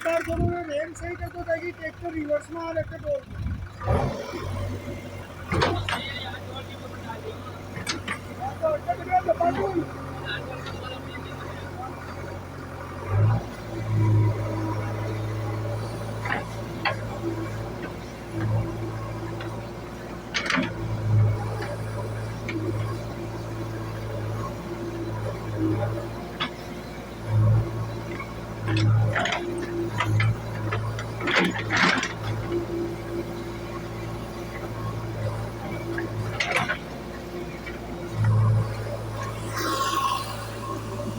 बार दोनों ने रेन सही कर दो ताकि ट्रैक्टर रिवर्स में आ रखे डोर में तो